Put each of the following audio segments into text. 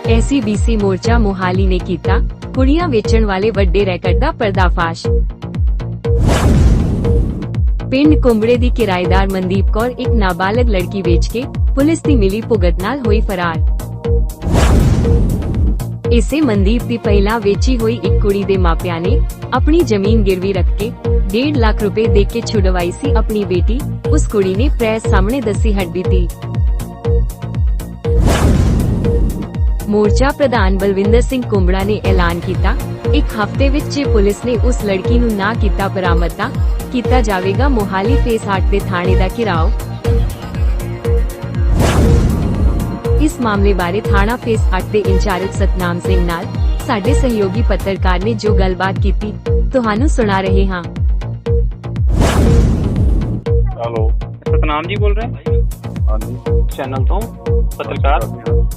ACBC मोर्चा मोहाली ने कीता कुड़ियां वेचण वाले वड्डे रैकेट दा पर्दाफाश। पिंड कुंबड़े दी किराएदार मनदीप कौर एक नाबालग लड़की वेच के पुलिस दी मिली भुगत नाल होई फरार। इसे मनदीप दी पहला वेची हुई एक कुड़ी दे मापिया ने अपनी जमीन गिरवी रख के 1.5 लाख रुपए दे के छुड़वाई सी अपनी बेटी। उस कुड़ी ने प्रेस सामने दसी हड्डी थी। मोर्चा प्रधान बलविंदर सिंह कुंबड़ा ने ऐलान किया, एक हफ्ते विच जे पुलिस ने उस लड़की नूं ना किता बरामद तां किता जावेगा मोहाली फेस 8 दे थाणे दा घेराव। इस मामले बारे थाना फेस 8 दे इंचार्ज सतनाम सिंह नाल साडे सहयोगी पत्रकार ने जो गलबात कीती तुहानू सुना रहे हां। हेलो, सतनाम जी बोल रहे हैं? हाँ जी, चैनल तो पत्रकार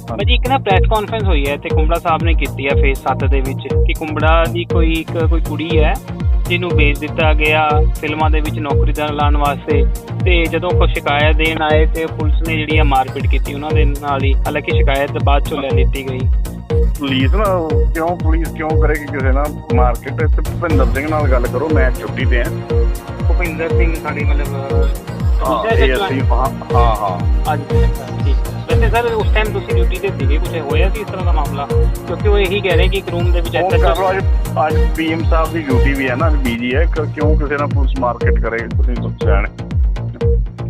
भाजी एक ना ਪ੍ਰੈਸ ਕਾਨਫਰੰਸ ਹੋਈ ਹੈ ਤੇ ਕੁੰਬੜਾ ਸਾਹਿਬ ਨੇ ਕੀਤੀ ਹੈ ਫੇਸ 7 ਦੇ ਵਿੱਚ ਕਿ ਕੁੰਬੜਾ ਦੀ ਕੋਈ ਕੁੜੀ ਹੈ ਜਿਹਨੂੰ ਵੇਚ ਦਿੱਤਾ ਗਿਆ ਫਿਲਮਾਂ ਦੇ ਵਿੱਚ ਨੌਕਰੀ ਦਾ ਲਾਉਣ ਵਾਸਤੇ। ਤੇ ਜਦੋਂ ਕੋਈ ਸ਼ਿਕਾਇਤ ਦੇਣ ਆਏ ਤੇ ਪੁਲਿਸ ਨੇ ਜਿਹੜੀ ਆ ਮਾਰਪੀਟ ਕੀਤੀ ਉਹਨਾਂ ਦੇ ਨਾਲ ਹੀ, ਹਾਲਾਂਕਿ ਸ਼ਿਕਾਇਤ ਬਾਅਦ ਚੋਂ ਲੈ ਲਿੱਤੀ ਗਈ। ਪੁਲਿਸ ਕਿਉਂ ਕਰੇਗੀ ਕਿਸੇ ਨਾਲ ਮਾਰਕੀਟ? ਤੇ ਭੁਪਿੰਦਰ ਸਿੰਘ ਨਾਲ ਗੱਲ ਕਰੋ, ਮੈਂ ਛੁੱਟੀ ਤੇ ਆ। ਭੁਪਿੰਦਰ ਸਿੰਘ ਸਾਡੀ ਮਤਲਬ ਹਾਂ ਅੱਜ ਠੀਕ। ਵੈਸੇ ਸਰ ਉਸ ਟਾਈਮ ਤੁਸੀਂ ਡਿਊਟੀ ਤੇ ਸੀਗੇ, ਕੁਝ ਹੋਇਆ ਸੀ ਇਸ ਤਰ੍ਹਾਂ ਦਾ ਮਾਮਲਾ? ਕਿਉਂਕਿ ਉਹ ਇਹੀ ਕਹਿ ਰਹੇ ਕਿ ਇੱਕ ਰੂਮ ਦੇ ਵਿੱਚ ਅੱਜ ਪੀਐਮ ਸਾਹਿਬ ਦੀ ਡਿਊਟੀ ਵੀ ਹੈ ਨਾ, ਬੀਜੀ ਹੈ, ਕਿਉਂ ਕਿਸੇ ਨਾਲ ਪੁਲਿਸ ਮਾਰਕੀਟ ਕਰੇ? ਤੁਸੀਂ ਸਿਆਣੇ।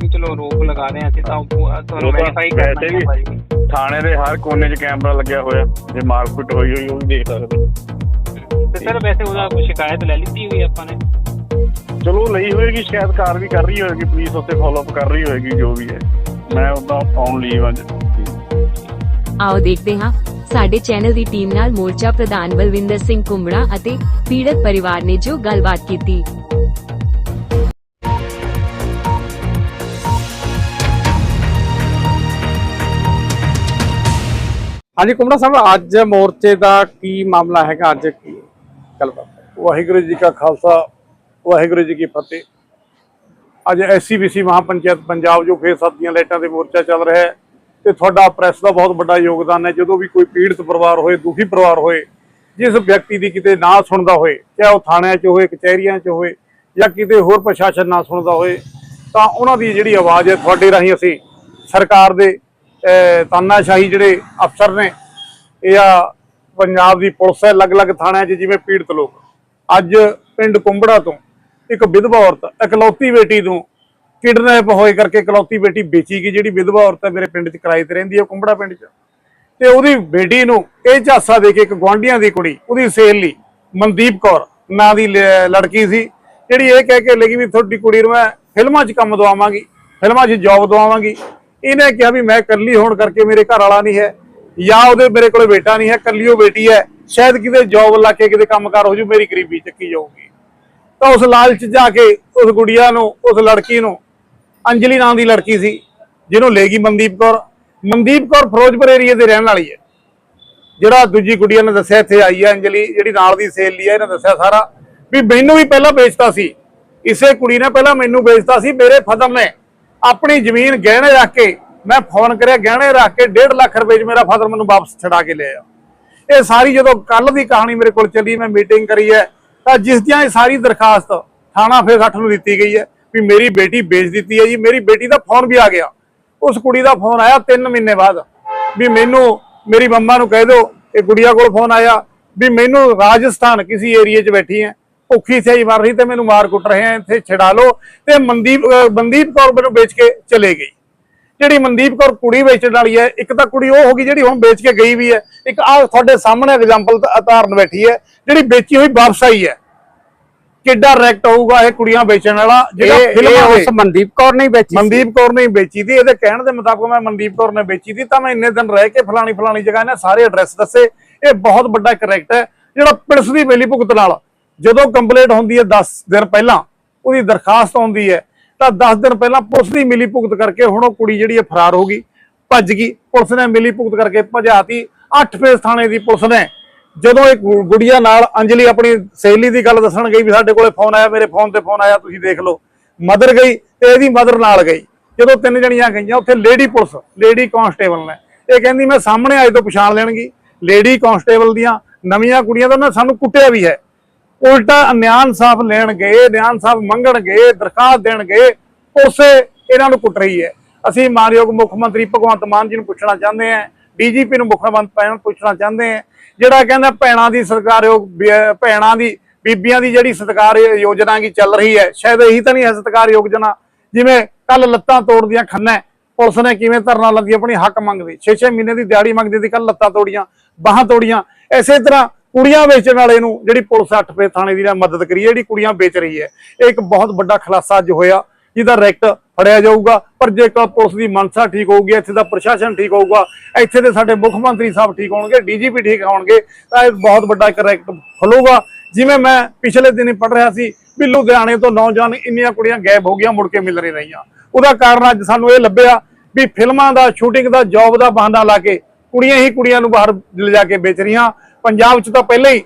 ਚਲੋ ਰੋਕ ਲਗਾ ਰਹੇ ਹਾਂ ਅਸੀਂ ਤਾਂ ਤੁਹਾਨੂੰ ਵੈਰੀਫਾਈ ਕਰਨਾ ਹੈ। ਥਾਣੇ ਦੇ ਹਰ ਕੋਨੇ 'ਚ ਕੈਮਰਾ ਲੱਗਿਆ ਹੋਇਆ, ਜੇ ਮਾਰਕੀਟ ਹੋਈ ਉਹ ਵੀ ਦੇਖ ਸਕਦੇ। ਤੇ ਸਰ ਵੈਸੇ ਉਹਦਾ ਕੋਈ ਸ਼ਿਕਾਇਤ ਲੈ ਲਿੱਤੀ ਹੋਈ ਆਪਾਂ ਨੇ? ਚਲੋ ਲਈ ਹੋਏਗੀ, ਸ਼ਿਕਾਇਤਕਾਰ ਵੀ ਕਰ ਰਹੀ ਹੋਏਗੀ, ਪੁਲਿਸ ਉੱਤੇ ਫੋਲੋ ਅਪ ਕਰ ਰਹੀ ਹੋਏਗੀ, ਜੋ ਵੀ ਹੈ। ਮੈਂ ਉਦਾਂ ਆਨ ਲੀਵ ਅੱਜ। आओ देखते हाँ साडे चैनल दी टीम नाल मोर्चा प्रधान बलविंदर सिंह कुंबड़ा अते पीड़ित परिवार ने जो गलबात कीती। हाँ जी कुंबड़ा साहब, अज मोर्चे का की मामला है? अज की गलबात? वाहिगुरू जी का खालसा, वाहिगुरू जी की फतेह। अज एसीबीसी महापंचायत पंजाब जो फेस 7 ਦੀਆਂ ਲਾਈਟਾਂ ਤੇ ਮੋਰਚਾ ਚੱਲ ਰਿਹਾ ਹੈ ਤੇ ਤੁਹਾਡਾ ਪ੍ਰੈਸ ਦਾ ਬਹੁਤ ਵੱਡਾ ਯੋਗਦਾਨ ਹੈ। ਜਦੋਂ ਵੀ ਕੋਈ ਪੀੜਤ ਪਰਿਵਾਰ ਹੋਏ, ਦੁਖੀ ਪਰਿਵਾਰ ਹੋਏ, ਜਿਸ ਵਿਅਕਤੀ ਦੀ ਕਿਤੇ ਨਾ ਸੁਣਦਾ ਹੋਏ, ਚਾਹੇ ਉਹ ਥਾਣਿਆਂ 'ਚ ਹੋਏ, ਕਚਹਿਰੀਆਂ 'ਚ ਹੋਏ ਜਾਂ ਕਿਤੇ ਹੋਰ ਪ੍ਰਸ਼ਾਸਨ ਨਾ ਸੁਣਦਾ ਹੋਏ, ਤਾਂ ਉਹਨਾਂ ਦੀ ਜਿਹੜੀ ਆਵਾਜ਼ ਹੈ ਤੁਹਾਡੇ ਰਾਹੀਂ ਅਸੀਂ ਸਰਕਾਰ ਦੇ ਤਾਨਾਸ਼ਾਹੀ ਜਿਹੜੇ ਅਫਸਰ ਨੇ ਜਾਂ ਪੰਜਾਬ ਦੀ ਪੁਲਿਸ ਹੈ ਅਲੱਗ-ਅਲੱਗ ਥਾਣਿਆਂ 'ਚ, ਜਿਵੇਂ ਪੀੜਤ ਲੋਕ ਅੱਜ ਪਿੰਡ ਕੁੰਬੜਾ ਤੋਂ ਇੱਕ ਵਿਧਵਾ ਔਰਤ ਇਕਲੌਤੀ ਬੇਟੀ ਨੂੰ ਕਿਡਨੈਪ ਹੋਏ ਕਰਕੇ ਇਕਲੌਤੀ ਬੇਟੀ ਵੇਚੀ ਗਈ। ਜਿਹੜੀ ਵਿਧਵਾ ਔਰਤ ਹੈ ਮੇਰੇ ਪਿੰਡ 'ਚ ਕਿਰਾਏ ਤੇ ਰਹਿੰਦੀ ਹੈ, ਕੁੰਬੜਾ ਪਿੰਡ 'ਚ, ਤੇ ਉਹਦੀ ਬੇਟੀ ਨੂੰ ਇਹ ਝਾਂਸਾ ਦੇ ਕੇ ਇੱਕ ਗੁਆਂਢੀਆਂ ਦੀ ਕੁੜੀ ਉਹਦੀ ਸੇਲ ਲਈ ਮਨਦੀਪ ਕੌਰ ਨਾਂ ਦੀ ਲੜਕੀ ਸੀ, ਜਿਹੜੀ ਇਹ ਕਹਿ ਕੇ ਲੱਗੀ ਵੀ ਤੁਹਾਡੀ ਕੁੜੀ ਨੂੰ ਮੈਂ ਫਿਲਮਾਂ 'ਚ ਕੰਮ ਦਵਾਵਾਂਗੀ, ਫਿਲਮਾਂ 'ਚ ਜੌਬ ਦਵਾਵਾਂਗੀ। ਇਹਨੇ ਕਿਹਾ ਵੀ ਮੈਂ ਇਕੱਲੀ ਹੋਣ ਕਰਕੇ ਮੇਰੇ ਘਰ ਵਾਲਾ ਨਹੀਂ ਹੈ ਜਾਂ ਉਹਦੇ ਮੇਰੇ ਕੋਲ ਬੇਟਾ ਨਹੀਂ ਹੈ, ਇਕੱਲੀ ਉਹ ਬੇਟੀ ਹੈ, ਸ਼ਾਇਦ ਕਿਤੇ ਜੌਬ ਲਾ ਕੇ ਕਿਤੇ ਕੰਮਕਾਰ ਹੋ ਜੂ, ਮੇਰੀ ਗਰੀਬੀ ਚੱਕੀ ਜਾਊਗੀ। ਤਾਂ ਉਸ ਲਾਲਚ ਜਾ ਕੇ ਉਸ ਗੁੜੀਆ ਨੂੰ, ਉਸ ਲੜਕੀ ਨੂੰ, ਅੰਜਲੀ ਨਾਂ ਦੀ ਲੜਕੀ ਸੀ ਜਿਹਨੂੰ ਲੈ ਗਈ ਮਨਦੀਪ ਕੌਰ। ਮਨਦੀਪ ਕੌਰ ਫਿਰੋਜ਼ਪੁਰ ਏਰੀਏ ਦੇ ਰਹਿਣ ਵਾਲੀ ਹੈ। ਜਿਹੜਾ ਦੂਜੀ ਗੁੜੀਆ ਨੇ ਦੱਸਿਆ ਇੱਥੇ ਆਈ ਹੈ ਅੰਜਲੀ, ਜਿਹੜੀ ਨਾਲ ਦੀ ਸੇਲ ਲਈ ਹੈ, ਇਹਨੇ ਦੱਸਿਆ ਸਾਰਾ ਵੀ ਮੈਨੂੰ ਵੀ ਪਹਿਲਾਂ ਵੇਚਤਾ ਸੀ, ਇਸੇ ਕੁੜੀ ਨੇ ਪਹਿਲਾਂ ਮੈਨੂੰ ਵੇਚਤਾ ਸੀ। ਮੇਰੇ ਫਾਦਰ ਨੇ ਆਪਣੀ ਜ਼ਮੀਨ ਗਹਿਣੇ ਰੱਖ ਕੇ, ਮੈਂ ਫੋਨ ਕਰਿਆ, ਗਹਿਣੇ ਰੱਖ ਕੇ 1.5 ਲੱਖ ਰੁਪਏ 'ਚ ਮੇਰਾ ਫਾਦਰ ਮੈਨੂੰ ਵਾਪਸ ਛਡਾ ਕੇ ਲਿਆਇਆ। ਇਹ ਸਾਰੀ ਜਦੋਂ ਕੱਲ ਦੀ ਕਹਾਣੀ ਮੇਰੇ ਕੋਲ ਚੱਲੀ, ਮੈਂ ਮੀਟਿੰਗ ਕਰੀ ਹੈ, ਤਾਂ ਜਿਸ ਦੀਆਂ ਇਹ ਸਾਰੀ ਦਰਖਾਸਤ ਥਾਣਾ ਫੇਸ 8 ਨੂੰ ਦਿੱਤੀ ਗਈ ਹੈ ਵੀ ਮੇਰੀ ਬੇਟੀ ਵੇਚ ਦਿੱਤੀ ਹੈ ਜੀ। ਮੇਰੀ ਬੇਟੀ ਦਾ ਫੋਨ ਵੀ ਆ ਗਿਆ, ਉਸ ਕੁੜੀ ਦਾ ਫੋਨ ਆਇਆ 3 ਮਹੀਨੇ ਬਾਅਦ ਵੀ ਮੈਨੂੰ ਮੇਰੀ ਮੰਮਾ ਨੂੰ ਕਹਿ ਦਿਓ। ਇਹ ਗੁੜੀਆ ਕੋਲ ਫੋਨ ਆਇਆ ਵੀ ਮੈਨੂੰ ਰਾਜਸਥਾਨ ਕਿਸੇ ਏਰੀਏ 'ਚ ਬੈਠੀ ਹੈ, ਭੁੱਖੀ ਸਹੀ ਮਰ ਰਹੀ ਤੇ ਮੈਨੂੰ ਮਾਰ ਕੁੱਟ ਰਹੇ ਆ, ਇੱਥੇ ਛਡਾ ਲਓ। ਤੇ ਮਨਦੀਪ ਕੌਰ ਮੈਨੂੰ ਵੇਚ ਕੇ ਚਲੇ ਗਈ। ਜਿਹੜੀ ਮਨਦੀਪ ਕੌਰ ਕੁੜੀ ਵੇਚਣ ਵਾਲੀ ਹੈ, ਇੱਕ ਤਾਂ ਕੁੜੀ ਉਹ ਹੋ ਗਈ ਜਿਹੜੀ ਹੁਣ ਵੇਚ ਕੇ ਗਈ ਵੀ ਹੈ, ਇੱਕ ਆ ਤੁਹਾਡੇ ਸਾਹਮਣੇ ਐਗਜ਼ਾਮਪਲ ਉਤਾਰਨ ਬੈਠੀ ਹੈ ਜਿਹੜੀ ਵੇਚੀ ਹੋਈ ਵਾਪਸ ਆਈ ਹੈ। ਕਿੱਡਾ ਰੈਕਟ ਹੋਊਗਾ ਇਹ ਕੁੜੀਆਂ ਵੇਚਣ ਵਾਲਾ ਜਿਹੜਾ ਉਸ ਮਨਦੀਪ ਕੌਰ ਨਹੀਂ ਵੇਚੀ? ਮਨਦੀਪ ਕੌਰ ਨਹੀਂ ਵੇਚੀ ਸੀ। ਇਹਦੇ ਕਹਿਣ ਦੇ ਮੁਤਾਬਕ ਮੈਂ ਮਨਦੀਪ ਕੌਰ ਨੇ ਵੇਚੀ ਸੀ, ਤਾਂ ਮੈਂ ਇੰਨੇ ਦਿਨ ਰਹਿ ਕੇ ਫਲਾਣੀ ਜਗ੍ਹਾ ਇਹਨੇ ਸਾਰੇ ਐਡਰੈਸ ਦੱਸੇ। ਇਹ ਬਹੁਤ ਵੱਡਾ ਕਰੈਕਟ ਹੈ ਜਿਹੜਾ ਪੁਲਿਸ ਦੀ ਮਿਲੀ ਭੁਗਤ ਨਾਲ ਜਦੋਂ ਕੰਪਲੇਂਟ ਹੁੰਦੀ ਹੈ 10 ਦਿਨ ਪਹਿਲਾਂ ਉਹਦੀ ਦਰਖਾਸਤ ਆਉਂਦੀ ਹੈ, ਤਾਂ 10 ਦਿਨ ਪਹਿਲਾਂ ਪੁਲਿਸ ਦੀ ਮਿਲੀ ਭੁਗਤ ਕਰਕੇ ਹੁਣ ਉਹ ਕੁੜੀ ਜਿਹੜੀ ਹੈ ਫਰਾਰ ਹੋ ਗਈ, ਭੱਜ ਗਈ। ਪੁਲਿਸ ਨੇ ਮਿਲੀ ਭੁਗਤ ਕਰਕੇ ਭਜਾਤੀ। 8 ਫੇਸ ਥਾਣੇ ਦੀ ਪੁਲਿਸ ਨੇ ਜਦੋਂ ਇਹ ਗੁੜੀਆ ਨਾਲ ਅੰਜਲੀ ਆਪਣੀ ਸਹੇਲੀ ਦੀ ਗੱਲ ਦੱਸਣ ਗਈ ਵੀ ਸਾਡੇ ਕੋਲੇ ਫੋਨ ਆਇਆ, ਮੇਰੇ ਫੋਨ ਤੇ ਫੋਨ ਆਇਆ, ਤੁਸੀਂ ਦੇਖ ਲਓ, ਮਦਰ ਗਈ ਤੇ ਇਹਦੀ ਮਦਰ ਨਾਲ ਗਈ। ਜਦੋਂ 3 ਜਣੀਆਂ ਗਈਆਂ ਉੱਥੇ ਲੇਡੀ ਪੁਲਿਸ, ਲੇਡੀ ਕਾਂਸਟੇਬਲ ਨੇ, ਇਹ ਕਹਿੰਦੀ ਮੈਂ ਸਾਹਮਣੇ ਅੱਜ ਤੋਂ ਪਛਾਣ ਲੈਣਗੀ। ਲੇਡੀ ਕਾਂਸਟੇਬਲ ਦੀਆਂ ਨਵੀਆਂ ਕੁੜੀਆਂ ਤਾਂ ਉਹਨਾਂ ਸਾਨੂੰ ਕੁੱਟਿਆ ਵੀ ਹੈ। ਉਲਟਾ ਨਿਆਂ ਇਨਸਾਫ ਲੈਣ ਗਏ, ਨਿਆਂ ਇਨਸਾਫ ਮੰਗਣ ਗਏ, ਦਰਖਾਸਤ ਦੇਣ ਗਏ, ਉਸੇ ਇਹਨਾਂ ਨੂੰ ਕੁੱਟ ਰਹੀ ਹੈ। ਅਸੀਂ ਮਾਨਯੋਗ ਮੁੱਖ ਮੰਤਰੀ ਭਗਵੰਤ ਮਾਨ ਜੀ ਨੂੰ ਪੁੱਛਣਾ ਚਾਹੁੰਦੇ ਹਾਂ, ਡੀਜੀਪੀ ਨੂੰ ਮੁੱਖ ਮੰਤਰੀ ਨੂੰ ਪੁੱਛਣਾ ਚਾਹੁੰਦੇ ਹਾਂ, ਜਿਹੜਾ ਕਹਿੰਦਾ ਭੈਣਾਂ ਦੀ ਸਤਿਕਾਰਯੋਗ, ਭੈਣਾਂ ਦੀ, ਬੀਬੀਆਂ ਦੀ ਜਿਹੜੀ ਸਤਿਕਾਰ ਯੋਜਨਾ ਕੀ ਚੱਲ ਰਹੀ ਹੈ, ਸ਼ਾਇਦ ਇਹੀ ਤਾਂ ਨਹੀਂ ਹੈ ਸਤਿਕਾਰ ਯੋਜਨਾ। ਜਿਵੇਂ ਕੱਲ ਲੱਤਾਂ ਤੋੜਦੀਆਂ ਖੰਨਾ ਪੁਲਿਸ ਨੇ ਕਿਵੇਂ ਧਰਨਾ ਲਾਉਂਦੀ ਆਪਣੀ ਹੱਕ ਮੰਗਦੀ, 6-6 ਮਹੀਨੇ ਦੀ ਦਿਹਾੜੀ ਮੰਗਦੀ ਸੀ, ਕੱਲ ਲੱਤਾਂ ਤੋੜੀਆਂ, ਬਾਹਾਂ ਤੋੜੀਆਂ। ਇਸੇ ਤਰ੍ਹਾਂ ਕੁੜੀਆਂ ਵੇਚਣ ਵਾਲੇ ਨੂੰ ਜਿਹੜੀ ਪੁਲਿਸ 8 ਫੇਸ ਥਾਣੇ ਦੀ ਮਦਦ ਕਰੀ, ਜਿਹੜੀ ਕੁੜੀਆਂ ਵੇਚ ਰਹੀ ਹੈ, ਇਹ ਇੱਕ ਬਹੁਤ ਵੱਡਾ ਖੁਲਾਸਾ ਅੱਜ ਹੋਇਆ, ਜਿਹਦਾ ਰੈਕਟ ਫੜਿਆ ਜਾਊਗਾ। ਪਰ ਜੇਕਰ ਪੁਲਿਸ ਦੀ ਮਨਸਾ ਠੀਕ ਹੋਊਗੀ, ਇੱਥੇ ਦਾ ਪ੍ਰਸ਼ਾਸਨ ਠੀਕ ਹੋਊਗਾ, ਇੱਥੇ ਦੇ ਸਾਡੇ ਮੁੱਖ ਮੰਤਰੀ ਸਾਹਿਬ ਠੀਕ ਹੋਣਗੇ, ਡੀਜੀਪੀ ਠੀਕ ਹੋਣਗੇ, ਤਾਂ ਇਹ ਬਹੁਤ ਵੱਡਾ ਇੱਕ ਰੈਕਟ ਖੁੱਲੂਗਾ। ਜਿਵੇਂ ਮੈਂ ਪਿਛਲੇ ਦਿਨ ਪੜ੍ਹ ਰਿਹਾ ਸੀ ਵੀ ਲੁਧਿਆਣੇ ਤੋਂ ਨੌਜਵਾਨ ਇੰਨੀਆਂ ਕੁੜੀਆਂ ਗਾਇਬ ਹੋ ਗਈਆਂ, ਮੁੜ ਕੇ ਮਿਲ ਨਹੀਂ ਰਹੀਆਂ। ਉਹਦਾ ਕਾਰਨ ਅੱਜ ਸਾਨੂੰ ਇਹ ਲੱਭਿਆ ਵੀ ਫਿਲਮਾਂ ਦਾ, ਸ਼ੂਟਿੰਗ ਦਾ, ਜੌਬ ਦਾ ਬਹਾਨਾ ਲਾ ਕੇ ਕੁੜੀਆਂ ਹੀ ਕੁੜੀਆਂ ਨੂੰ ਬਾਹਰ ਲਿਜਾ ਕੇ ਵੇਚ ਰਹੀਆਂ। ਪੰਜਾਬ 'ਚ ਤਾਂ ਪਹਿਲਾਂ ਹੀ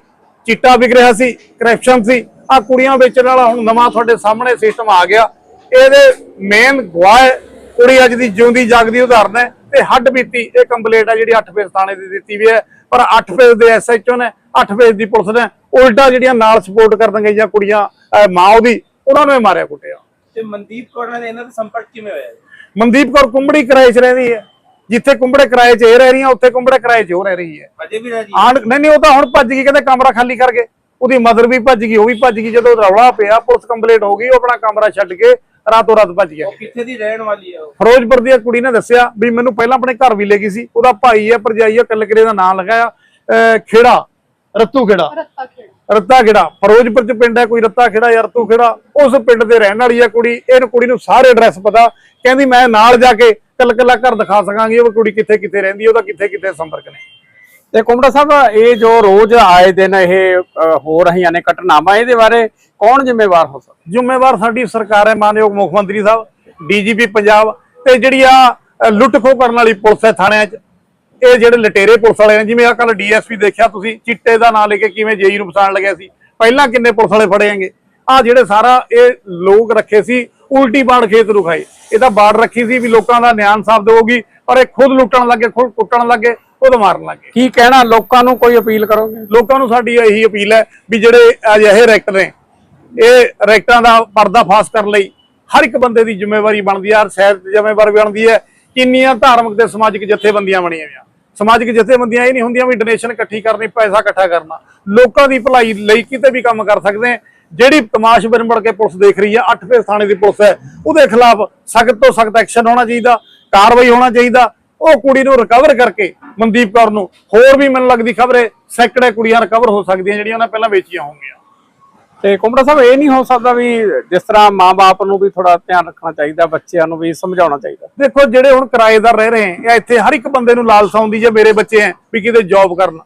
ਚਿੱਟਾ ਵਿਕ ਰਿਹਾ ਸੀ, ਕਰਪਸ਼ਨ ਸੀ, ਆ ਕੁੜੀਆਂ ਵੇਚਣ ਵਾਲਾ ਹੁਣ ਨਵਾਂ ਤੁਹਾਡੇ ਸਾਹਮਣੇ ਸਿਸਟਮ ਆ ਗਿਆ। ਇਹਦੇ ਮੇਨ ਗਵਾਹ ਕੁੜੀ ਅੱਜ ਦੀ ਜਿਉਂਦੀ ਜਾਗਦੀ ਉਦਾਹਰਨ ਹੈ। ਤੇ ਹੱਡ ਬੀਤੀ ਇਹ ਕੰਪਲੇਂਟ ਹੈ ਜਿਹੜੀ 8 ਫੇਸ ਥਾਣੇ ਦੀ ਦਿੱਤੀ ਵੀ ਹੈ, ਪਰ 8 ਫੇਸ ਦੇ ਐਸਐਚਓ ਨੇ, 8 ਫੇਸ ਦੀ ਪੁਲਿਸ ਨੇ ਉਲਟਾ ਜਿਹੜੀਆਂ ਨਾਲ ਸਪੋਰਟ ਕਰਨ ਗਈਆਂ ਕੁੜੀਆਂ, ਮਾਂ ਉਹਦੀ, ਉਹਨਾਂ ਨੂੰ ਇਹ ਮਾਰਿਆ ਕੁੱਟਿਆ। ਤੇ ਮਨਦੀਪ ਕੌਰ ਨਾਲ ਇਹਨਾਂ ਦਾ ਸੰਪਰਕ ਕਿਵੇਂ ਹੋਇਆ? ਮਨਦੀਪ ਕੌਰ ਕੁੰਬੜੀ ਕਿਰਾਏ 'ਚ ਰਹਿੰਦੀ ਹੈ, ਜਿੱਥੇ ਕੁੰਬੜੇ ਕਿਰਾਏ 'ਚ ਇਹ ਰਹਿ ਰਹੀਆਂ, ਉੱਥੇ ਕੁੰਬੜੇ ਕਿਰਾਏ 'ਚ ਉਹ ਰਹਿ ਰਹੀ ਹੈ। ਅਜੇ ਵੀ ਰਹਿ ਰਹੀ? ਨਹੀਂ, ਉਹ ਤਾਂ ਹੁਣ ਭੱਜ ਗਈ, ਕਹਿੰਦੇ ਕਮਰਾ ਖਾਲੀ ਕਰਕੇ। ਉਹਦੀ ਮਦਰ ਵੀ ਭੱਜ ਗਈ, ਉਹ ਵੀ ਭੱਜ ਗਈ। ਜਦੋਂ ਰੌਲਾ ਪਿਆ, ਪੁਲਿਸ ਕੰਪਲੇਂਟ ਹੋ ਗਈ, ਉਹ ਆਪਣਾ ਕਮਰਾ ਛੱਡ ਕੇ ਰਾਤੋਂ ਰਾਤ ਭੱਜ ਗਿਆ। ਉਹ ਕਿੱਥੇ ਦੀ ਰਹਿਣ ਵਾਲੀ ਹੈ? ਫਿਰੋਜ਼ਪੁਰ ਦੀ ਕੁੜੀ ਨੇ ਦੱਸਿਆ ਵੀ ਮੈਨੂੰ ਪਹਿਲਾਂ ਆਪਣੇ ਘਰ ਵੀ ਲੈ ਗਈ ਸੀ, ਉਹਦਾ ਭਾਈ ਹੈ, ਭਰਜਾਈ ਹੈ, ਕਲਕਰੇ ਦਾ ਨਾਮ ਲਗਾਇਆ ਖੇੜਾ, ਰੱਤੂ ਖੇੜਾ, ਰੱਤਾ ਖੇੜਾ। ਫਿਰੋਜ਼ਪੁਰ ਚ ਪਿੰਡ ਹੈ ਕੋਈ ਰੱਤਾ ਖੇੜਾ ਜਾਂ ਰੱਤੂ ਖੇੜਾ, ਉਸ ਪਿੰਡ ਦੇ ਰਹਿਣ ਵਾਲੀ ਹੈ ਕੁੜੀ। ਇਹਨੂੰ ਕੁੜੀ ਨੂੰ ਸਾਰੇ ਐਡਰੈਸ ਪਤਾ, ਕਹਿੰਦੀ ਮੈਂ ਨਾਲ ਜਾ ਕੇ ਕੱਲਾ ਘਰ ਦਿਖਾ ਸਕਾਂਗੀ ਉਹ ਕੁੜੀ ਕਿੱਥੇ ਕਿੱਥੇ ਰਹਿੰਦੀ, ਉਹਦਾ ਕਿੱਥੇ ਕਿੱਥੇ ਸੰਪਰਕ ਨੇ। ਤੇ ਕੁੰਬੜਾ ਸਾਹਿਬ, ਇਹ ਜੋ ਰੋਜ਼ ਆਏ ਦਿਨ ਇਹ ਹੋ ਰਹੀਆਂ ਨੇ ਘਟਨਾਵਾਂ, ਇਹਦੇ ਬਾਰੇ ਕੌਣ ਜ਼ਿੰਮੇਵਾਰ ਹੋ ਸਕਦਾ? ਜ਼ਿੰਮੇਵਾਰ ਸਾਡੀ ਸਰਕਾਰ ਹੈ, ਮਾਨਯੋਗ ਮੁੱਖ ਮੰਤਰੀ ਸਾਹਿਬ, ਡੀਜੀਪੀ ਪੰਜਾਬ, ਤੇ ਜਿਹੜੀ ਆ ਲੁੱਟ ਖੋਹ ਕਰਨ ਵਾਲੀ ਪੁਲਿਸ ਹੈ ਥਾਣਿਆਂ 'ਚ। ਇਹ ਜਿਹੜੇ ਲਟੇਰੇ ਪੁਲਿਸ ਵਾਲੇ ਨੇ, ਜਿਵੇਂ ਆ ਕੱਲ ਡੀਐਸਪੀ ਦੇਖਿਆ ਤੁਸੀਂ, ਚਿੱਟੇ ਦਾ ਨਾਂ ਲੈ ਕੇ ਕਿਵੇਂ ਜੇਈ ਨੂੰ ਫਸਾਣ ਲੱਗਿਆ ਸੀ, ਪਹਿਲਾਂ ਕਿੰਨੇ ਪੁਲਿਸ ਵਾਲੇ ਫੜੇ ਹੈਗੇ। ਆ ਜਿਹੜੇ ਸਾਰਾ ਇਹ ਲੋਕ ਰੱਖੇ ਸੀ, ਉਲਟੀ ਬਾੜ ਖੇਤ ਨੂੰ ਖਾਏ। ਇਹ ਤਾਂ ਬਾੜ ਰੱਖੀ ਸੀ ਵੀ ਲੋਕਾਂ ਦਾ ਨਿਆਂ ਇਨਸਾਫ ਦੇਊਗੀ, ਪਰ ਇਹ ਖੁਦ ਲੁੱਟਣ ਲੱਗੇ, ਖੁਦ ਕੁੱਟਣ ਲੱਗੇ, ਖੁਦ ਮਾਰਨ ਲੱਗੇ। ਕੀ ਕਹਿਣਾ ਲੋਕਾਂ ਨੂੰ, ਕੋਈ ਅਪੀਲ ਕਰੋਗੇ? ਲੋਕਾਂ ਨੂੰ ਸਾਡੀ ਇਹੀ ਅਪੀਲ ਹੈ ਵੀ ਜਿਹੜੇ ਅਜਿਹੇ ਰੈਕਟ ਨੇ, ਇਹ ਰੈਕਟਾਂ ਦਾ ਪਰਦਾਫਾਸ਼ ਕਰਨ ਲਈ ਹਰ ਇੱਕ ਬੰਦੇ ਦੀ ਜ਼ਿੰਮੇਵਾਰੀ ਬਣਦੀ ਹੈ, ਸ਼ਹਿਰ ਦੀ ਜ਼ਿੰਮੇਵਾਰੀ ਬਣਦੀ ਹੈ। ਕਿੰਨੀਆਂ ਧਾਰਮਿਕ ਤੇ ਸਮਾਜਿਕ ਜਥੇਬੰਦੀਆਂ ਬਣੀਆਂ ਹੋਈਆਂ। ਸਮਾਜਿਕ ਜਥੇਬੰਦੀਆਂ ਇਹ ਨਹੀਂ ਹੁੰਦੀਆਂ ਵੀ ਡੋਨੇਸ਼ਨ ਇਕੱਠੀ ਕਰਨੀ, ਪੈਸਾ ਇਕੱਠਾ ਕਰਨਾ। ਲੋਕਾਂ ਦੀ ਭਲਾਈ ਲਈ ਕਿਤੇ ਵੀ ਕੰਮ ਕਰ ਸਕਦੇ। ਜਿਹੜੀ ਤਮਾਸ਼ ਬਣ ਕੇ ਪੁਲਿਸ ਦੇਖ ਰਹੀ ਹੈ, 8 ਫੇਸ ਥਾਣੇ ਦੀ ਪੁਲਿਸ ਹੈ, ਉਹਦੇ ਖਿਲਾਫ ਸਖਤ ਤੋਂ ਸਖਤ ਐਕਸ਼ਨ ਹੋਣਾ ਚਾਹੀਦਾ, ਕਾਰਵਾਈ ਹੋਣਾ ਚਾਹੀਦਾ। ਉਹ ਕੁੜੀ ਨੂੰ ਰਿਕਵਰ ਕਰਕੇ, ਮਨਦੀਪ ਕੌਰ ਨੂੰ, ਹੋਰ ਵੀ ਮੈਨੂੰ ਲੱਗਦੀ ਖਬਰੇ ਸੈਂਕੜੇ ਕੁੜੀਆਂ ਰਿਕਵਰ ਹੋ ਸਕਦੀਆਂ ਜਿਹੜੀਆਂ ਉਹਨਾਂ ਪਹਿਲਾਂ ਵੇਚੀਆਂ ਹੋਣਗੀਆਂ। ਤੇ ਕੁੰਬੜਾ ਸਾਹਿਬ, ਇਹ ਨਹੀਂ ਹੋ ਸਕਦਾ ਵੀ ਜਿਸ ਤਰ੍ਹਾਂ ਮਾਂ-ਬਾਪ ਨੂੰ ਵੀ ਥੋੜਾ ਧਿਆਨ ਰੱਖਣਾ ਚਾਹੀਦਾ, ਬੱਚਿਆਂ ਨੂੰ ਵੀ ਸਮਝਾਉਣਾ ਚਾਹੀਦਾ? ਦੇਖੋ, ਜਿਹੜੇ ਹੁਣ ਕਿਰਾਏਦਾਰ ਰਹਿ ਰਹੇ ਆ, ਇੱਥੇ ਹਰ ਇੱਕ ਬੰਦੇ ਨੂੰ ਲਾਲਸਾ ਆਉਂਦੀ ਜੇ ਮੇਰੇ ਬੱਚੇ ਐ ਵੀ ਕਿਤੇ ਜੌਬ ਕਰਨ,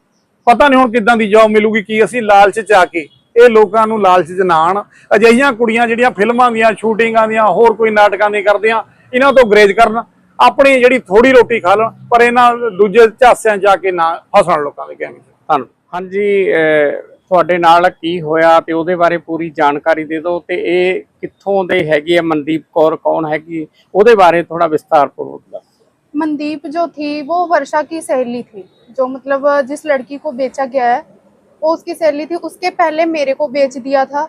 ਪਤਾ ਨਹੀਂ ਹੁਣ ਕਿੱਦਾਂ ਦੀ ਜੌਬ ਮਿਲੂਗੀ। ਕੀ ਅਸੀਂ ਲਾਲਚ ਚ ਆ ਕੇ ਇਹ ਲੋਕਾਂ ਨੂੰ ਲਾਲਚ ਚ ਨਾ ਆਣ। ਅਜਿਹੀਆਂ ਕੁੜੀਆਂ ਜਿਹੜੀਆਂ ਫਿਲਮਾਂ ਦੀਆਂ, ਸ਼ੂਟਿੰਗਾਂ ਦੀਆਂ, ਹੋਰ ਕੋਈ ਨਾਟਕਾਂ ਦੀਆਂ ਕਰਦੀਆਂ, ਇਹਨਾਂ ਤੋਂ ਗਰੇਜ ਕਰਨ, ਆਪਣੀ ਜਿਹੜੀ ਥੋੜੀ ਰੋਟੀ ਖਾ ਲੈਣ, ਪਰ ਇਹਨਾਂ ਦੂਜੇ ਝਾਸਿਆਂ ਜਾ ਕੇ ਨਾ ਫਸਣ ਲੋਕਾਂ ਦੇ ਕਹਿਣ। ਧੰਨਵਾਦ। ਹਾਂਜੀ, ਤੁਹਾਡੇ ਨਾਲ ਕੀ ਹੋਇਆ ਤੇ ਉਹਦੇ ਬਾਰੇ ਪੂਰੀ ਜਾਣਕਾਰੀ ਦੇ ਦਿਓ, ਤੇ ਇਹ ਕਿੱਥੋਂ ਦੇ ਹੈਗੀ ਹੈ, ਮਨਦੀਪ ਕੌਰ ਕੌਣ ਹੈਗੀ, ਉਹਦੇ ਬਾਰੇ ਥੋੜਾ ਵਿਸਤਾਰਪੂर्वक ਦੱਸੋ। मनदीप जो थी वो वर्षा की सहेली थी, जो मतलब जिस लड़की को बेचा गया है वो उसकी सहेली थी। उसके पहले मेरे को बेच दिया था।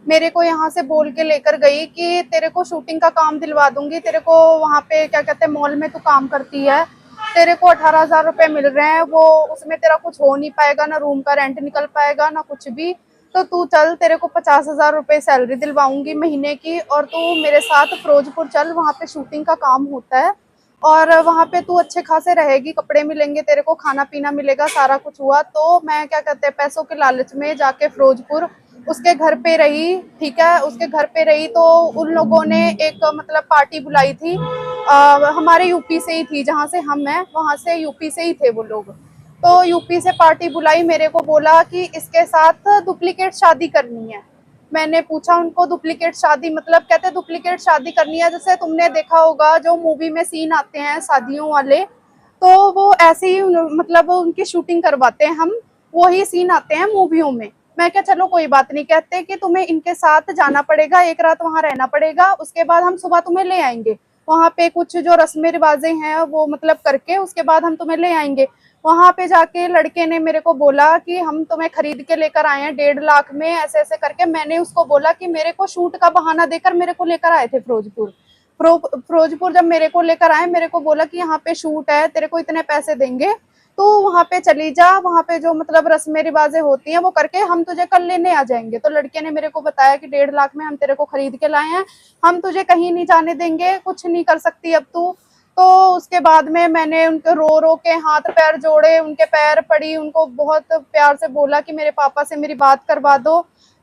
मेरे को यहाँ से बोल के लेकर गई कि तेरे को शूटिंग का काम दिलवा दूंगी, तेरे को वहाँ पे क्या कहते हैं मॉल में तू काम करती है, तेरे को 18,000 रुपये मिल रहे हैं, वो उसमें तेरा कुछ हो नहीं पाएगा, ना रूम का रेंट निकल पाएगा ना कुछ भी, तो तू चल, तेरे को 50,000 रुपये सैलरी दिलवाऊंगी महीने की, और तू मेरे साथ फिरोजपुर चल, वहाँ पे शूटिंग का काम होता है और वहाँ पे तू अच्छे खासे रहेगी, कपड़े मिलेंगे तेरे को, खाना पीना मिलेगा, सारा कुछ हुआ। तो मैं क्या कहते हैं पैसों के लालच में जाके फिरोजपुर उसके घर पे रही। ठीक है, उसके घर पे रही तो उन लोगों ने एक मतलब पार्टी बुलाई थी, हमारे यूपी से ही थी, जहाँ से हम हैं वहाँ से यूपी से ही थे वो लोग। तो यूपी से पार्टी बुलाई, मेरे को बोला कि इसके साथ डुप्लीकेट शादी करनी है। मैंने पूछा उनको डुप्लीकेट शादी मतलब, कहते डुप्लीकेट शादी करनी है जैसे तुमने देखा होगा जो मूवी में सीन आते हैं शादियों वाले, तो वो ऐसे ही मतलब उनकी शूटिंग करवाते हैं हम, वही सीन आते हैं मूवियों में। मैं क्या चलो कोई बात नहीं, कहते कि तुम्हें इनके साथ जाना पड़ेगा, एक रात वहाँ रहना पड़ेगा, उसके बाद हम सुबह तुम्हें ले आएंगे। वहाँ पे कुछ जो रस्में रिवाजें हैं वो मतलब करके उसके बाद हम तुम्हें ले आएंगे। वहाँ पे जाके लड़के ने मेरे को बोला कि हम तुम्हें खरीद के लेकर आए हैं 1.5 लाख में, ऐसे ऐसे करके। मैंने उसको बोला कि मेरे को शूट का बहाना देकर मेरे को लेकर आए थे फिरोजपुर जब मेरे को लेकर आए, मेरे को बोला कि यहाँ पे शूट है, तेरे को इतने पैसे देंगे, तो वहाँ पे चली जा, वहाँ पे जो मतलब रस्में रिवाजें होती हैं वो करके हम तुझे कल लेने आ जाएंगे। तो लड़के ने मेरे को बताया कि 1.5 लाख में हम तेरे को खरीद के लाए हैं, हम तुझे कहीं नहीं जाने देंगे, कुछ नहीं कर सकती अब तू। तो उसके बाद में मैंने उनके रो रो के हाथ पैर जोड़े, उनके पैर पड़ी, उनको बहुत प्यार से बोला कि मेरे पापा से मेरी बात करवा दो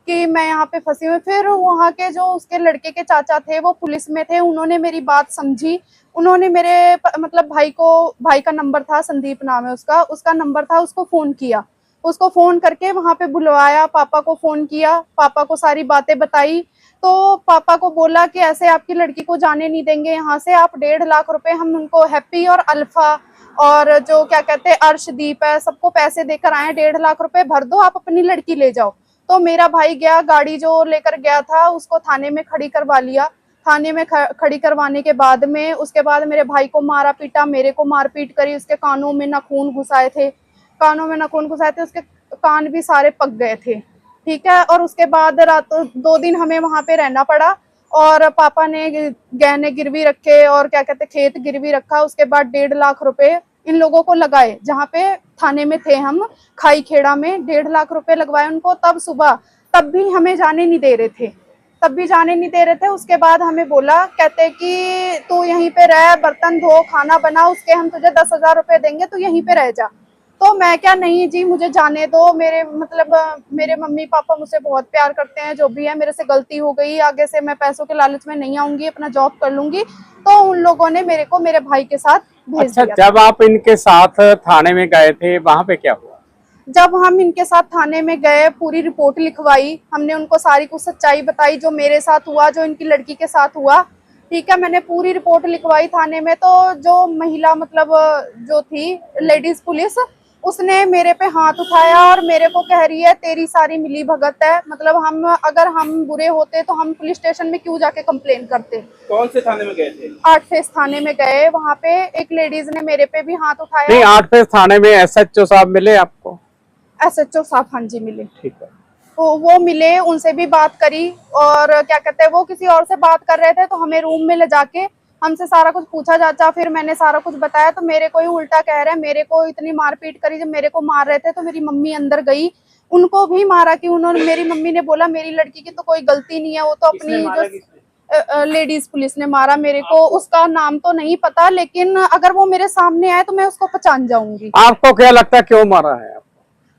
कि मैं यहाँ पे फंसी हुई। फिर वहाँ के जो उसके लड़के के चाचा थे वो पुलिस में थे, उन्होंने मेरी बात समझी। उन्होंने मेरे मतलब भाई का नंबर था, संदीप नाम है उसका नंबर था, उसको फोन किया, उसको फोन करके वहाँ पे बुलवाया, पापा को फोन किया, पापा को सारी बातें बताई। तो पापा को बोला कि ऐसे आपकी लड़की को जाने नहीं देंगे यहाँ से, आप 1.5 लाख रुपए हम उनको हैप्पी और अल्फा और जो क्या कहते हैं अर्शदीप है सबको पैसे देकर आए, 1.5 लाख रुपए भर दो, आप अपनी लड़की ले जाओ। तो मेरा भाई गया, गाड़ी जो लेकर गया था उसको थाने में खड़ी करवा लिया। थाने में खड़ी करवाने के बाद में उसके बाद मेरे भाई को मारा पीटा, मेरे को मारपीट करी, उसके कानों में नाखून घुसाए थे, उसके कान भी सारे पक गए थे, ठीक है। और उसके बाद रात 2 दिन हमें वहां पे रहना पड़ा और पापा ने गहने गिरवी रखे और क्या कहते खेत गिरवी रखा। उसके बाद 1.5 लाख रुपए इन लोगों को लगाए, जहाँ पे थाने में थे हम खाई खेड़ा में, 1.5 लाख रुपए लगवाए उनको। तब सुबह तब भी हमें जाने नहीं दे रहे थे, उसके बाद हमें बोला, कहते कि तू यहीं पे रह, बर्तन धो, खाना बना, उसके हम तुझे 10,000 रुपए देंगे, तू यहीं पे रह जा। तो मैं क्या, नहीं जी मुझे जाने दो, मेरे मम्मी पापा मुझसे बहुत प्यार करते हैं, जो भी है मेरे से गलती हो गई, आगे से मैं पैसों के लालच में नहीं आऊंगी, अपना जॉब कर लूंगी। तो उन लोगों ने मेरे को मेरे भाई के साथ भेज अच्छा, दिया। जब आप इनके साथ थाने में गए थे वहां पे क्या हुआ? जब हम इनके साथ थाने में गए, पूरी रिपोर्ट लिखवाई, हमने उनको सारी कुछ सच्चाई बताई जो मेरे साथ हुआ, जो इनकी लड़की के साथ हुआ, ठीक है। मैंने पूरी रिपोर्ट लिखवाई थाने में। तो जो महिला मतलब जो थी लेडीज पुलिस, उसने मेरे पे हाथ उठाया और मेरे को कह रही है तेरी सारी मिली भगत है, मतलब अगर हम बुरे होते तो हम पुलिस स्टेशन में क्यों जाके कंप्लेन करते। कौन से थाने में गए थे? 8 फेस थाने में गए, वहाँ पे एक लेडीज ने मेरे पे भी हाथ उठाया। नहीं, 8 फेस थाने में SHO साहब मिले आपको? SHO साहब, हाँ जी मिले, ठीक है। तो वो मिले, उनसे भी बात करी और क्या कहते हैं वो किसी और से बात कर रहे थे, तो हमें रूम में ले जाके हमसे सारा कुछ पूछा जाचा। फिर मैंने सारा कुछ बताया तो मेरे को ही उल्टा कह रहे हैं, मेरे को इतनी मारपीट करी। जब मेरे को मार रहे थे तो मेरी मम्मी अंदर गई, उनको भी मारा कि उन्होंने, मेरी मम्मी ने बोला मेरी लड़की की तो कोई गलती नहीं है, वो तो अपनी जो लेडीज पुलिस ने मारा मेरे को। उसका नाम तो नहीं पता, लेकिन अगर वो मेरे सामने आए तो मैं उसको पहचान जाऊंगी। आपको क्या लगता है क्यों मारा है?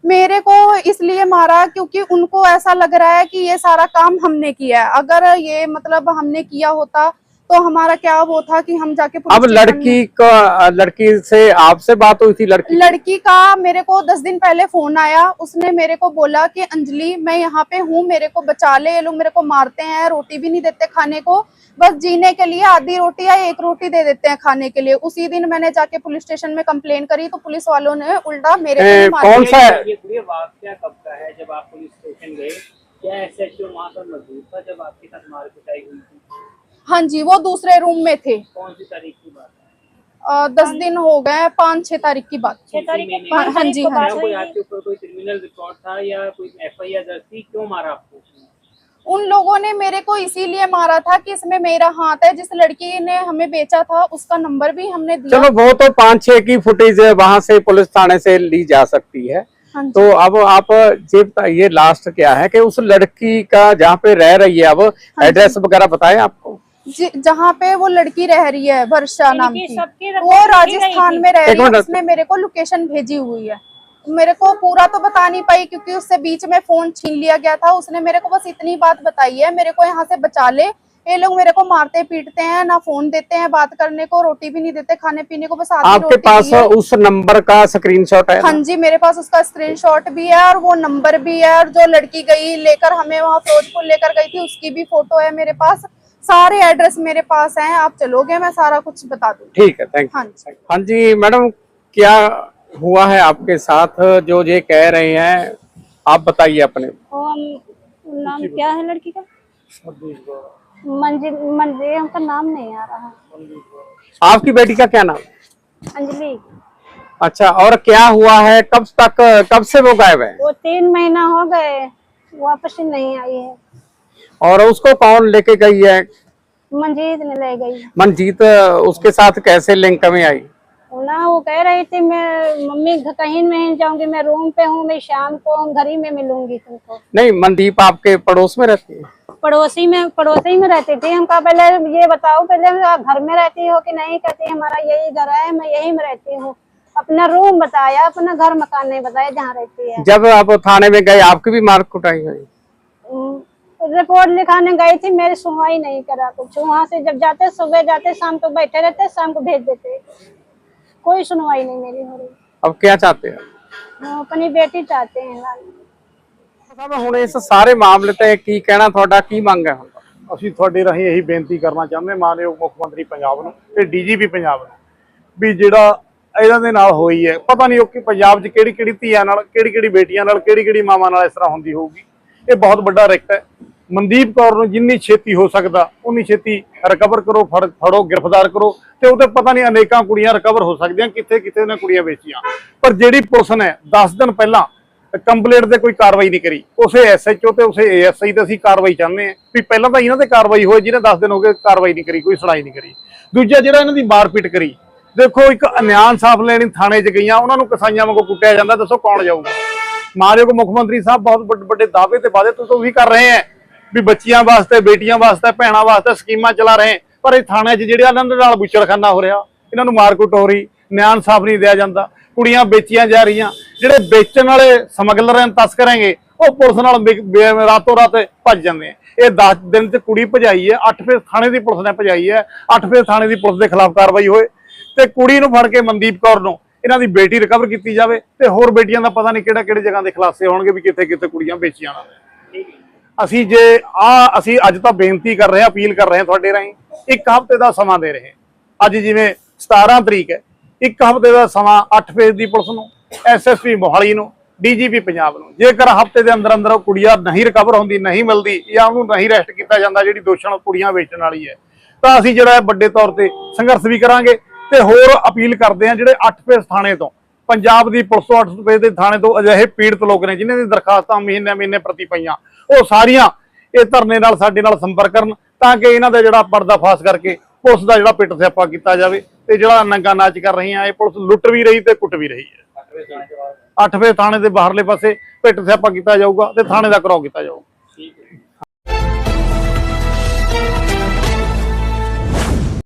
मेरे को इसलिए मारा क्योंकि उनको ऐसा लग रहा है कि ये सारा काम हमने किया है। अगर ये मतलब हमने किया होता तो हमारा क्या वो था कि हम जाके अब लड़की से आपसे बात हुई थी? लड़की का मेरे को 10 दिन पहले फोन आया, उसने मेरे को बोला कि अंजलि मैं यहाँ पे हूँ, मेरे को बचा ले, ये लोग मेरे को मारते हैं, रोटी भी नहीं देते खाने को, बस जीने के लिए आधी रोटी या 1 रोटी दे देते हैं खाने के लिए। उसी दिन मैंने जाके पुलिस स्टेशन में कंप्लेन करी तो पुलिस वालों ने उल्टा मेरे को कौन सा ये वाकया कब का है जब आप पुलिस स्टेशन गए? क्या SHO वहाँ पर मौजूद था जब आपके साथ मार पिटाई हुई थी? हाँ जी, वो दूसरे रूम में थे। कौन सी तारीख की बात है? 10 दिन हो गए, 5-6 तारीख की बात। 6 तारीख हाँ जी, हाँ जी। कोई आपके ऊपर कोई क्रिमिनल रिकॉर्ड था या कोई FIR दर्ज थी? क्यों मारा आपको? उन लोगों ने मेरे को इसीलिए मारा था कि इसमें मेरा हाथ है। जिस लड़की ने हमें बेचा था उसका नंबर भी हमने दिया। चलो वो तो 5-6 की फुटेज वहां से पुलिस थाने से ली जा सकती है। तो अब आप ये लास्ट क्या है कि उस लड़की का जहाँ पे रह रही है, अब एड्रेस वगैरह बताएं आपको। जहाँ पे वो लड़की रह रही है, वर्षा नाम की, वो राजस्थान में रह रही है। उसने मेरे को लोकेशन भेजी हुई है, मेरे को पूरा तो बता नहीं पाई क्योंकि उससे बीच में फोन छीन लिया गया था। उसने मेरे को बस इतनी बात बताई है, मेरे को यहाँ से बचा ले, ये लोग मेरे को मारते पीटते हैं, ना फोन देते हैं बात करने को, रोटी भी नहीं देते खाने पीने को, बस आधी आपके रोटी पास उस नंबर का स्क्रीनशॉट है? हाँ जी, मेरे पास उसका स्क्रीनशॉट भी है और वो नंबर भी है, और जो लड़की गई लेकर हमें वहाँ फिरोजपुर लेकर गई थी उसकी भी फोटो है मेरे पास, सारे एड्रेस मेरे पास हैं। आप चलोगे मैं सारा कुछ बता दूँ। ठीक है, थैंक यू। हाँ जी मैडम, क्या हुआ है आपके साथ जो ये कह रहे हैं, आप बताइए अपने। नाम क्या है लड़की का? मंजिल मंजिल उनका नाम नहीं आ रहा। आपकी बेटी का क्या नाम है? अंजलि। अच्छा, और क्या हुआ है, कब से वो गायब है? वो 3 महीना हो गए, वापस ही नहीं आई है। और उसको कौन लेके गई है? मंजीत ने ले गई। मनजीत उसके साथ कैसे लिंक में आई? ना वो कह रही थी मैं मम्मी कहीं नहीं जाऊंगी, मैं रूम पे हूँ, मैं शाम को घर ही में मिलूंगी तुमको। नहीं, मनदीप आपके पड़ोस में रहती है? पड़ोसी में रहती थी। हमका पहले ये बताओ, पहले घर में रहती हो कि नहीं? कहती हमारा यही घर है, मैं यही में रहती हूँ। अपना रूम बताया, अपना घर मकान नहीं बताया जहाँ रहती है। जब आप थाने में गए आपकी भी मार कुटाई हुई? रिपोर्ट लिखाने गई थी, मेरी सुनवाई नहीं करा कुछ। वहाँ से जब जाते सुबह जाते, शाम को बैठे रहते, शाम को भेज देते, कोई सुनवाई नहीं मेरी हो रही। अब क्या चाहते हैं? वो अपनी बेटी चाहते हैं। ਸਾਹਿਬ ਹੁਣ ਇਸ ਸਾਰੇ ਮਾਮਲੇ ਤੇ ਕੀ ਕਹਿਣਾ ਤੁਹਾਡਾ, ਕੀ ਮੰਗ ਹੈ ਹੁਣ? ਅਸੀਂ ਤੁਹਾਡੇ ਰਾਹੀਂ ਇਹੀ ਬੇਨਤੀ ਕਰਨਾ ਚਾਹੁੰਦੇ ਮਾਨਯੋਗ ਮੁੱਖ ਮੰਤਰੀ ਪੰਜਾਬ ਨੂੰ ਤੇ ਡੀਜੀਪੀ ਪੰਜਾਬ ਨੂੰ ਵੀ ਜਿਹੜਾ ਇਹਨਾਂ ਦੇ ਨਾਲ ਹੋਈ ਹੈ, ਪਤਾ ਨਹੀਂ ਉਹ ਕਿ ਪੰਜਾਬ 'ਚ ਕਿਹੜੀ ਕਿਹੜੀ ਧੀਆਂ ਨਾਲ, ਕਿਹੜੀ ਕਿਹੜੀ ਬੇਟੀਆਂ ਨਾਲ, ਕਿਹੜੀ ਕਿਹੜੀ ਮਾਵਾਂ ਨਾਲ ਇਸ ਤਰ੍ਹਾਂ ਹੁੰਦੀ ਹੋਊਗੀ। ਇਹ ਬਹੁਤ ਵੱਡਾ ਰਿਕਟ ਹੈ। ਮਨਦੀਪ ਕੌਰ ਨੂੰ ਜਿੰਨੀ ਛੇਤੀ ਹੋ ਸਕਦਾ ਉਨੀ ਛੇਤੀ ਰਿਕਵਰ ਕਰੋ, ਫੜੋ, ਗ੍ਰਿਫਤਾਰ ਕਰੋ। ਤੇ ਉਹਦੇ ਪਤਾ ਨਹੀਂ ਅਨੇਕਾਂ ਕੁੜੀਆਂ ਰਿਕਵਰ ਹੋ ਸਕਦੀਆਂ, ਕਿੱਥੇ ਕਿੱਥੇ ਨੇ ਕੁੜੀਆਂ ਵੇਚੀਆਂ। ਪਰ ਜਿਹੜੀ ਪੁਲਿਸ ਨੇ 10 ਦਿਨ ਪਹਿਲਾਂ ਕੰਪਲੇਂਟ ਤੇ ਕੋਈ ਕਾਰਵਾਈ ਨਹੀਂ ਕਰੀ, ਉਸੇ ਐਸਐਚਓ ਤੇ ਉਸੇ ਏਐਸਆਈ ਤੇ ਅਸੀਂ ਕਾਰਵਾਈ ਚਾਹੁੰਦੇ ਹਾਂ ਵੀ ਪਹਿਲਾਂ ਤਾਂ ਇਹਨਾਂ ਤੇ ਕਾਰਵਾਈ ਹੋਏ, ਜਿਹਨੇ 10 ਦਿਨ ਹੋ ਗਏ ਕਾਰਵਾਈ ਨਹੀਂ ਕਰੀ, ਕੋਈ ਸੁਣਾਈ ਨਹੀਂ ਕਰੀ। ਦੂਜਾ ਜਿਹੜਾ ਇਹਨਾਂ ਦੀ ਮਾਰਪੀਟ ਕਰੀ, ਦੇਖੋ ਇੱਕ ਅਨਿਆਂ ਇਨਸਾਫ ਲੈਣੀ ਥਾਣੇ 'ਚ ਗਈਆਂ, ਉਹਨਾਂ ਨੂੰ ਕਸਾਈਆਂ ਵਾਂਗੂ ਕੁੱਟਿਆ ਜਾਂਦਾ, ਦੱਸੋ ਕੌਣ ਜਾਊਗਾ? ਮਾਨਯੋਗ ਮੁੱਖ ਮੰਤਰੀ ਸਾਹਿਬ ਬਹੁਤ ਵੱਡੇ ਦਾਅਵੇ ਤੇ ਵਾਅਦੇ ਤੁਸੀਂ ਕਰ ਰਹੇ ਹੈ ਵੀ ਬੱਚੀਆਂ ਵਾਸਤੇ, ਬੇਟੀਆਂ ਵਾਸਤੇ, ਭੈਣਾਂ ਵਾਸਤੇ ਸਕੀਮਾਂ ਚਲਾ ਰਹੇ, ਪਰ ਇਹ ਥਾਣੇ 'ਚ ਜਿਹੜੇ ਇਹਨਾਂ ਦੇ ਨਾਲ ਬੁੱਚੜਖਾਨਾ ਹੋ ਰਿਹਾ, ਇਹਨਾਂ ਨੂੰ ਮਾਰਕੁੱਟ ਹੋ ਰਹੀ, ਨਿਆਂ ਇਨਸਾਫ ਨਹੀਂ ਦਿਆ ਜਾਂਦਾ, ਕੁੜੀਆਂ ਵੇਚੀਆਂ ਜਾ ਰਹੀਆਂ। ਜਿਹੜੇ ਵੇਚਣ ਵਾਲੇ ਸਮਗਲਰ ਹਨ, ਤਸਕਰ ਹੈਗੇ, ਉਹ ਪੁਲਿਸ ਨਾਲ ਰਾਤੋਂ ਰਾਤ ਭੱਜ ਜਾਂਦੇ ਆ। ਇਹ 10 ਦਿਨ 'ਚ ਕੁੜੀ ਭਜਾਈ ਹੈ, 8 ਫੇਸ ਥਾਣੇ ਦੀ ਪੁਲਿਸ ਨੇ ਭਜਾਈ ਹੈ, 8 ਫੇਸ ਥਾਣੇ ਦੀ ਪੁਲਿਸ ਦੇ ਖਿਲਾਫ ਕਾਰਵਾਈ ਹੋਏ ਤੇ ਕੁੜੀ ਨੂੰ ਫੜ ਕੇ ਮਨਦੀਪ ਕੌਰ ਨੂੰ, ਇਹਨਾਂ ਦੀ ਬੇਟੀ ਰਿਕਵਰ ਕੀਤੀ ਜਾਵੇ ਤੇ ਹੋਰ ਬੇਟੀਆਂ ਦਾ ਪਤਾ ਨਹੀਂ ਕਿਹੜੇ ਜਗ੍ਹਾ ਦੇ ਖੁਲਾਸੇ ਹੋਣਗੇ ਵੀ ਕਿੱਥੇ ਕਿੱਥੇ ਕੁੜੀਆਂ ਵੇਚੀਆਂ ਨੇ। ਅਸੀਂ ਅੱਜ ਤਾਂ ਬੇਨਤੀ ਕਰ ਰਹੇ ਹਾਂ, ਅਪੀਲ ਕਰ ਰਹੇ ਹਾਂ ਤੁਹਾਡੇ ਰਾਹੀਂ, 1 ਹਫ਼ਤੇ ਦਾ ਸਮਾਂ ਦੇ ਰਹੇ। ਅੱਜ ਜਿਵੇਂ 17 ਤਰੀਕ ਹੈ, 1 ਹਫ਼ਤੇ ਦਾ ਸਮਾਂ 8 ਫੇਸ ਦੀ ਪੁਲਿਸ ਨੂੰ, ਐਸਐਸਪੀ ਮੋਹਾਲੀ ਨੂੰ, ਡੀਜੀਪੀ ਪੰਜਾਬ ਨੂੰ। ਜੇਕਰ ਹਫ਼ਤੇ ਦੇ ਅੰਦਰ ਅੰਦਰ ਉਹ ਕੁੜੀਆਂ ਨਹੀਂ ਰਿਕਵਰ ਹੁੰਦੀ, ਨਹੀਂ ਮਿਲਦੀ ਜਾਂ ਉਹਨੂੰ ਨਹੀਂ ਅਰੈਸਟ ਕੀਤਾ ਜਾਂਦਾ ਜਿਹੜੀ ਦੋਸ਼ਣ ਕੁੜੀਆਂ ਵੇਚਣ ਵਾਲੀ ਹੈ, ਤਾਂ ਅਸੀਂ ਜਿਹੜਾ ਵੱਡੇ ਤੌਰ ਤੇ ਸੰਘਰਸ਼ ਵੀ ਕਰਾਂਗੇ। ਤੇ ਹੋਰ ਅਪੀਲ ਕਰਦੇ ਹਾਂ ਜਿਹੜੇ 8 ਫੇਸ ਥਾਣੇ ਤੋਂ, ਪੰਜਾਬ ਦੀ ਪੁਲਿਸ ਤੋਂ 8 ਫੇਸ ਦੇ ਥਾਣੇ ਤੋਂ ਅਜਿਹੇ ਪੀੜਤ ਲੋਕ ਨੇ ਜਿਨ੍ਹਾਂ ਦੀ ਦਰਖਾਸਤਾਂ ਮਹੀਨੇ ਪ੍ਰਤੀ ਪਈਆਂ, ਉਹ ਸਾਰੀਆਂ ਇਹ ਧਰਨੇ ਨਾਲ ਸਾਡੇ ਨਾਲ ਸੰਪਰਕ ਕਰਨ ਤਾਂ ਕਿ ਇਹਨਾਂ ਦਾ ਜਿਹੜਾ ਪਰਦਾਫਾਸ਼ ਕਰਕੇ ਪੁਲਿਸ ਦਾ ਜਿਹੜਾ ਪਿੱਟ ਸਿਆਪਾ ਕੀਤਾ ਜਾਵੇ। ਤੇ ਜਿਹੜਾ ਨੰਗਾ ਨਾਚ ਕਰ ਰਹੀਆਂ ਇਹ ਪੁਲਿਸ ਲੁੱਟ ਵੀ ਰਹੀ ਤੇ ਕੁੱਟ ਵੀ ਰਹੀ ਹੈ। 8 ਫੇਸ ਥਾਣੇ ਦੇ ਬਾਹਰਲੇ ਪਾਸੇ ਪਿੱਟ ਸਿਆਪਾ ਕੀਤਾ ਜਾਊਗਾ ਤੇ ਥਾਣੇ ਦਾ ਘਿਰਾਓ ਕੀਤਾ ਜਾਊਗਾ।